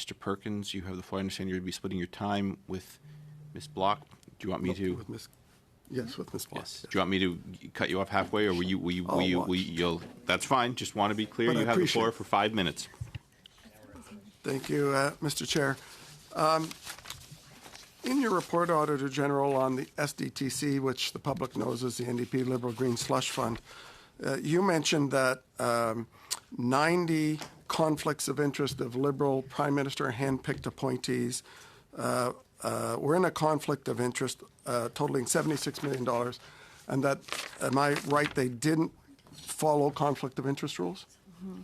Mr. Perkins, you have the floor. I understand you're going to be splitting your time with Ms. Block. Do you want me to? Yes, with Ms. Block. Yes. Do you want me to cut you off halfway, or you'll? That's fine. Just want to be clear. You have the floor for 5 minutes. Thank you, Mr. Chair. In your report, Auditor General, on the SDTC, which the public knows as the NDP-Liberal Green Slush Fund, you mentioned that 90 conflicts of interest of Liberal Prime Minister hand-picked appointees were in a conflict of interest totaling $76 million, and that, am I right, they didn't follow conflict of interest rules? Mm-hmm.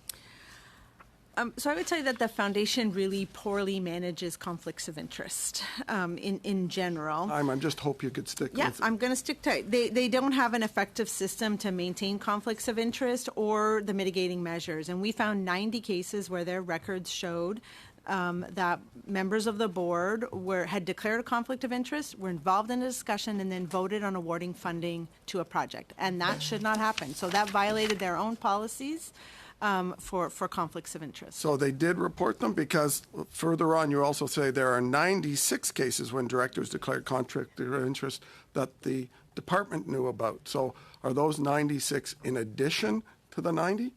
So I would tell you that the foundation really poorly manages conflicts of interest in general. I just hope you could stick with it. I'm going to stick tight. They don't have an effective system to maintain conflicts of interest or the mitigating measures. And we found 90 cases where their records showed that members of the board had declared a conflict of interest, were involved in a discussion, and then voted on awarding funding to a project. And that should not happen. So that violated their own policies. For conflicts of interest. So they did report them, because further on you also say there are 96 cases when directors declared conflict of interest that the department knew about. So are those 96 in addition to the 90?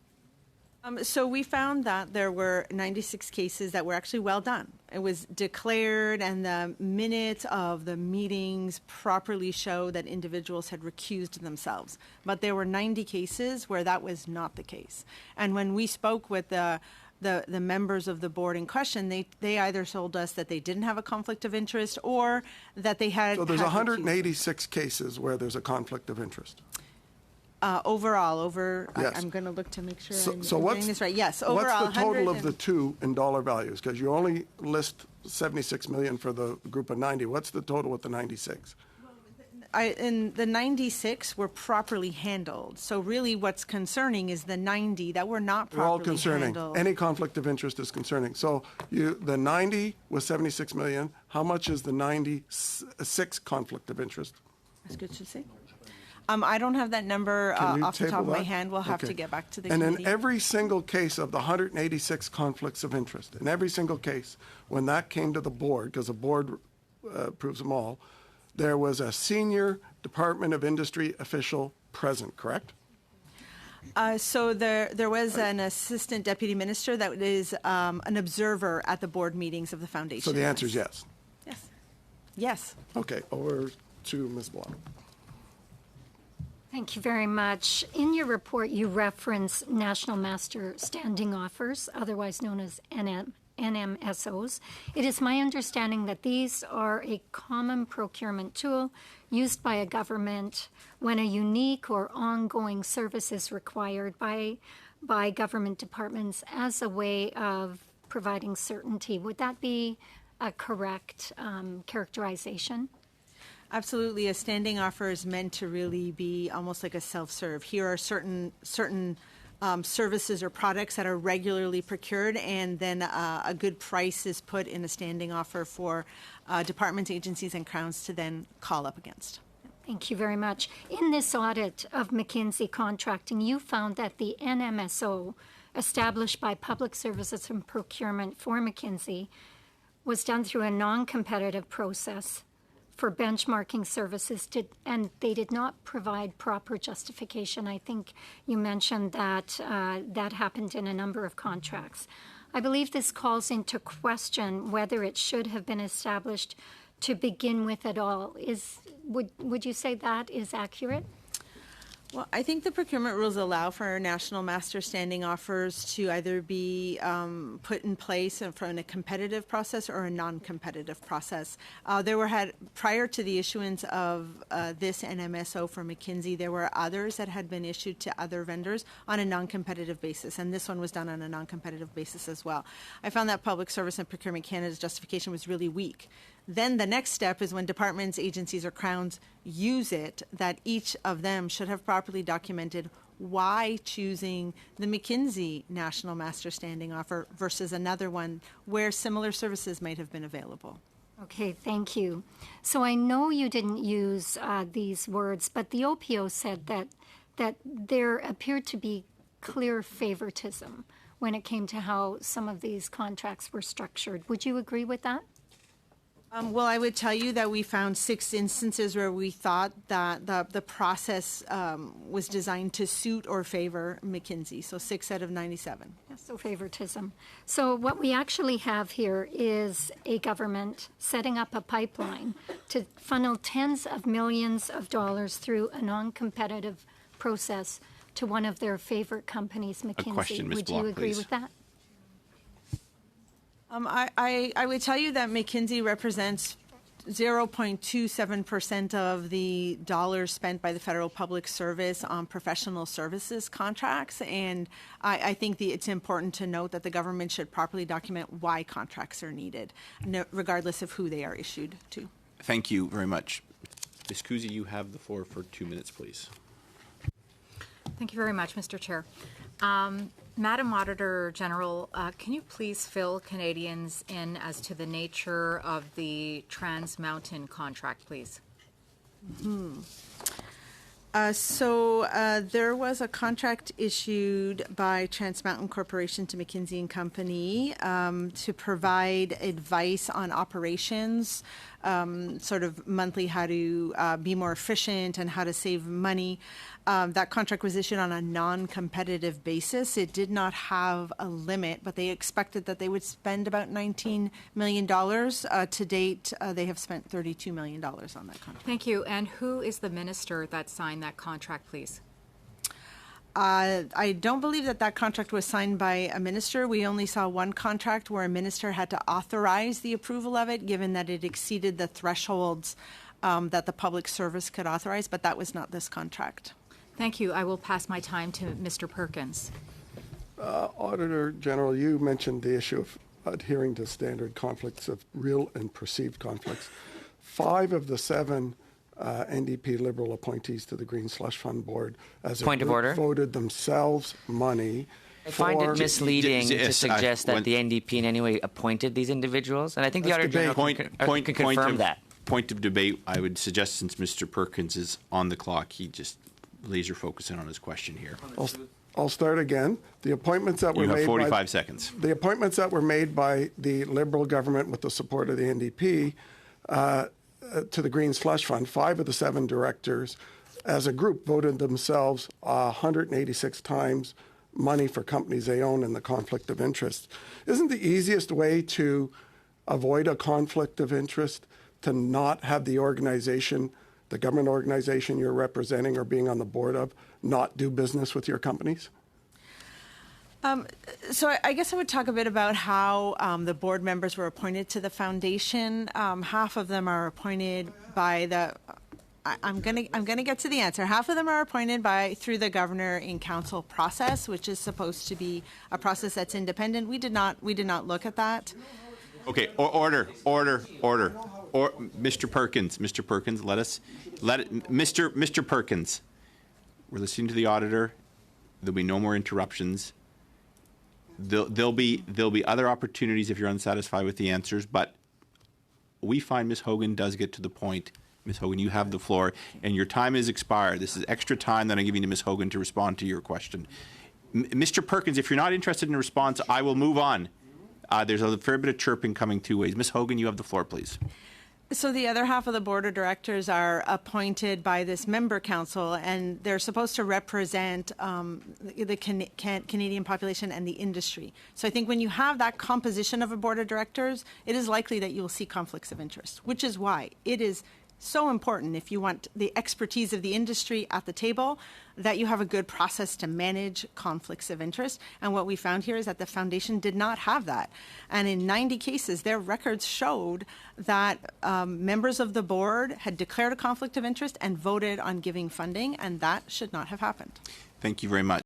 So we found that there were 96 cases that were actually well done. It was declared, and the minutes of the meetings properly show that individuals had recused themselves. But there were 90 cases where that was not the case. And when we spoke with the members of the board in question, they either told us that they didn't have a conflict of interest or that they had. So there's 186 cases where there's a conflict of interest. Overall, yes. I'm going to look to make sure I'm what's, getting this right. Yes, overall. What's the total of the two in dollar values? Because you only list $76 million for the group of 90. What's the total with the 96? In the 96 were properly handled. So really what's concerning is the 90 that were not properly all concerning. handled. Any conflict of interest is concerning. So the 90 was $76 million. How much is the 96 conflict of interest? That's good to see. I don't have that number off the top of my hand. We'll have to get back to the committee. And in every single case of the 186 conflicts of interest, in every single case, when that came to the board, because the board approves them all, there was a senior Department of Industry official present, correct? So there was an assistant deputy minister that is an observer at the board meetings of the foundation. So the answer is yes? Yes. Yes. Okay, over to Ms. Block. Thank you very much. In your report, you reference National Master Standing Offers, otherwise known as NMSOs. It is my understanding that these are a common procurement tool used by a government when a unique or ongoing service is required by government departments as a way of providing certainty. Would that be a correct characterization? Absolutely. A standing offer is meant to really be almost like a self-serve. Here are certain services or products that are regularly procured, and then a good price is put in a standing offer for departments, agencies, and crowns to then call up against. Thank you very much. In this audit of McKinsey contracting, you found that the NMSO established by Public Services and Procurement for McKinsey was done through a non-competitive process for benchmarking services, and they did not provide proper justification. I think you mentioned that that happened in a number of contracts. I believe this calls into question whether it should have been established to begin with at all. Would you say that is accurate? Well, I think the procurement rules allow for national master standing offers to either be put in place in a competitive process or a non-competitive process. Prior to the issuance of this NMSO for McKinsey, there were others that had been issued to other vendors on a non-competitive basis, and this one was done on a non-competitive basis as well. I found that Public Service and Procurement Canada's justification was really weak. Then the next step is when departments, agencies, or crowns use it, that each of them should have properly documented why choosing the McKinsey National Master Standing Offer versus another one where similar services might have been available. Okay, thank you. So I know you didn't use these words, but the OPO said that there appeared to be clear favoritism when it came to how some of these contracts were structured. Would you agree with that? Well, I would tell you that we found 6 instances where we thought that the process was designed to suit or favor McKinsey. So 6 out of 97. So favoritism. So what we actually have here is a government setting up a pipeline to funnel tens of millions of dollars through a non-competitive process to one of their favorite companies, McKinsey. A question, Ms. Would Block, you agree please. with that? I would tell you that McKinsey represents 0.27% of the dollars spent by the federal public service on professional services contracts. And I think it's important to note that the government should properly document why contracts are needed, regardless of who they are issued to. Thank you very much. Ms. Kuzi, you have the floor for 2 minutes, please. Thank you very much, Mr. Chair. Madam Auditor General, can you please fill Canadians in as to the nature of the Trans Mountain contract, please? There was a contract issued by Trans Mountain Corporation to McKinsey and Company to provide advice on operations, sort of monthly how to be more efficient and how to save money. That contract was issued on a non-competitive basis. It did not have a limit, but they expected that they would spend about $19 million. To date, they have spent $32 million on that contract. Thank you. And who is the minister that signed that contract, please? I don't believe that contract was signed by a minister. We only saw one contract where a minister had to authorize the approval of it, given that it exceeded the thresholds that the public service could authorize, but that was not this contract. Thank you. I will pass my time to Mr. Perkins. Auditor General, you mentioned the issue of adhering to standard conflicts of real and perceived conflicts. 5 of the 7 NDP-Liberal appointees to the Green Slush Fund Board as a Point of group order. voted themselves money. I find it misleading to Yes, suggest that when- the NDP in any way appointed these individuals, and I think the Let's Auditor General Point can confirm of, that. Point of debate, I would suggest, since Mr. Perkins is on the clock, he just laser focus in on his question here. I'll start again. The appointments that were You have made 45 seconds. The appointments that were made by the Liberal government with the support of the NDP to the Green Slush Fund, 5 of the 7 directors as a group voted themselves 186 times money for companies they own in the conflict of interest. Isn't the easiest way to avoid a conflict of interest to not have the organization, the government organization you're representing or being on the board of, not do business with your companies? So I guess I would talk a bit about how the board members were appointed to the foundation. Half of them are appointed by the. I'm gonna get to the answer. Half of them are appointed through the governor in council process, which is supposed to be a process that's independent. We did not look at that. Okay, order. Or Mr. Perkins, Mr. Perkins. We're listening to the auditor. There'll be no more interruptions. There'll be other opportunities if you're unsatisfied with the answers, but we find Ms. Hogan does get to the point. Ms. Hogan, you have the floor, and your time is expired. This is extra time that I'm giving to Ms. Hogan to respond to your question. Mr. Perkins, if you're not interested in a response, I will move on. There's a fair bit of chirping coming 2 ways. Ms. Hogan, you have the floor, please. So the other half of the board of directors are appointed by this member council, and they're supposed to represent the Canadian population and the industry. So I think when you have that composition of a board of directors, it is likely that you will see conflicts of interest, which is why it is so important, if you want the expertise of the industry at the table, that you have a good process to manage conflicts of interest. And what we found here is that the foundation did not have that. And in 90 cases, their records showed that members of the board had declared a conflict of interest and voted on giving funding, and that should not have happened. Thank you very much.